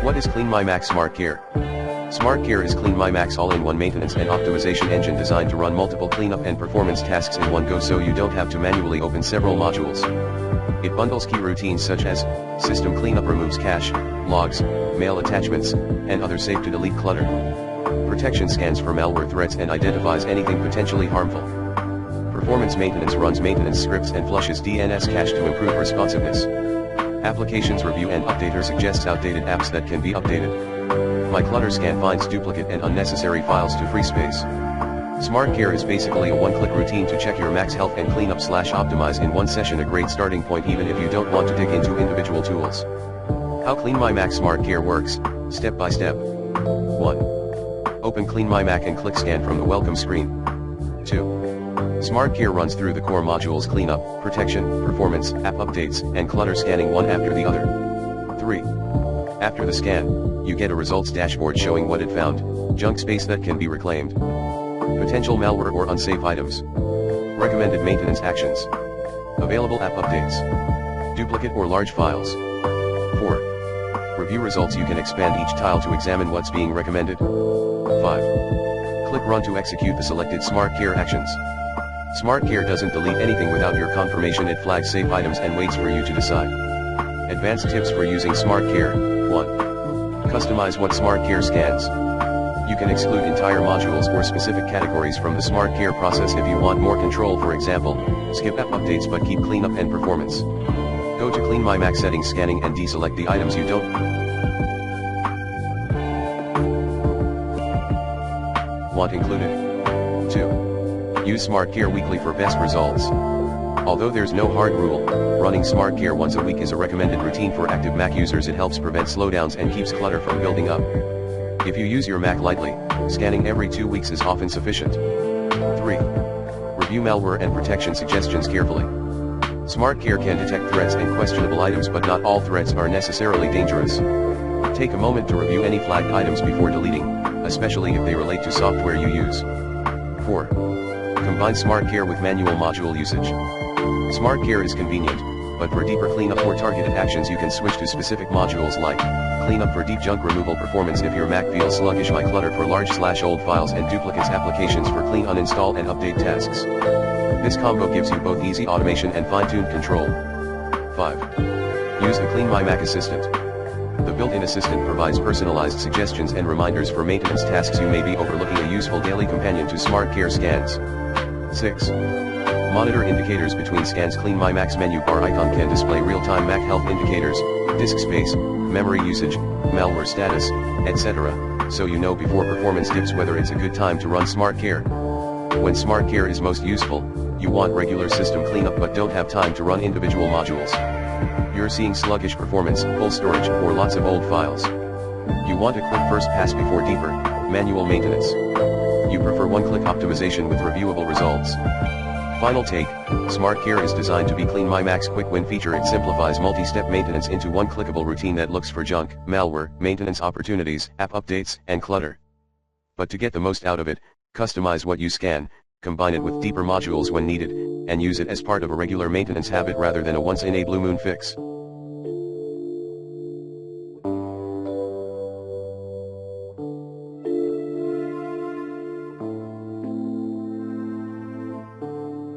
What is CleanMyMac Smart Care? Smart Care is CleanMyMac's all-in-one maintenance and optimization engine designed to run multiple cleanup and performance tasks in one go so you don't have to manually open several modules. It bundles key routines such as system cleanup, removes cache, logs, mail attachments, and other safe-to-delete clutter. Protection scans for malware threats and identifies anything potentially harmful. Performance maintenance runs maintenance scripts and flushes DNS cache to improve responsiveness. Applications review and updater suggests outdated apps that can be updated. My Clutter Scan finds duplicate and unnecessary files to free space. Smart Care is basically a one-click routine to check your Mac's health and cleanup/optimize in one session, a great starting point even if you don't want to dig into individual tools. How CleanMyMac Smart Care works, step by step. 1. Open CleanMyMac and click Scan from the welcome screen. 2. Smart Care runs through the core modules cleanup, protection, performance, app updates, and clutter, scanning one after the other. 3. After the scan, you get a results dashboard showing what it found, junk space that can be reclaimed, potential malware or unsafe items, recommended maintenance actions, available app updates, duplicate or large files. 4. Review results. You can expand each tile to examine what's being recommended. 5. Click Run to execute the selected Smart Care actions. Smart Care doesn't delete anything without your confirmation. It flags safe items and waits for you to decide. Advanced tips for using Smart Care. 1. Customize what Smart Care scans. You can exclude entire modules or specific categories from the Smart Care process if you want more control. For example, skip app updates but keep cleanup and performance. Go to CleanMyMac settings, scanning, and deselect the items you don't want included. 2. Use Smart Care weekly for best results. Although there's no hard rule, running Smart Care once a week is a recommended routine for active Mac users. It helps prevent slowdowns and keeps clutter from building up. If you use your Mac lightly, scanning every 2 weeks is often sufficient. 3. Review malware and protection suggestions carefully. Smart Care can detect threats and questionable items, but not all threats are necessarily dangerous. Take a moment to review any flagged items before deleting, especially if they relate to software you use. 4. Combine Smart Care with manual module usage. Smart Care is convenient, but for deeper cleanup or targeted actions you can switch to specific modules like Cleanup for deep junk removal, performance if your Mac feels sluggish, My Clutter for large/old files and duplicates, applications for clean, uninstall, and update tasks. This combo gives you both easy automation and fine-tuned control. 5. Use the CleanMyMac Assistant. The built-in assistant provides personalized suggestions and reminders for maintenance tasks you may be overlooking, a useful daily companion to Smart Care scans. 6. Monitor indicators between scans. CleanMyMac's menu bar icon can display real-time Mac health indicators, disk space, memory usage, malware status, etc., so you know before performance dips whether it's a good time to run Smart Care. When Smart Care is most useful, you want regular system cleanup but don't have time to run individual modules. You're seeing sluggish performance, full storage, or lots of old files. You want a quick first pass before deeper, manual maintenance. You prefer one-click optimization with reviewable results. Final take, Smart Care is designed to be CleanMyMac's quick win feature. It simplifies multi-step maintenance into one clickable routine that looks for junk, malware, maintenance opportunities, app updates, and clutter. But to get the most out of it, customize what you scan, combine it with deeper modules when needed, and use it as part of a regular maintenance habit rather than a once-in-a-blue-moon fix.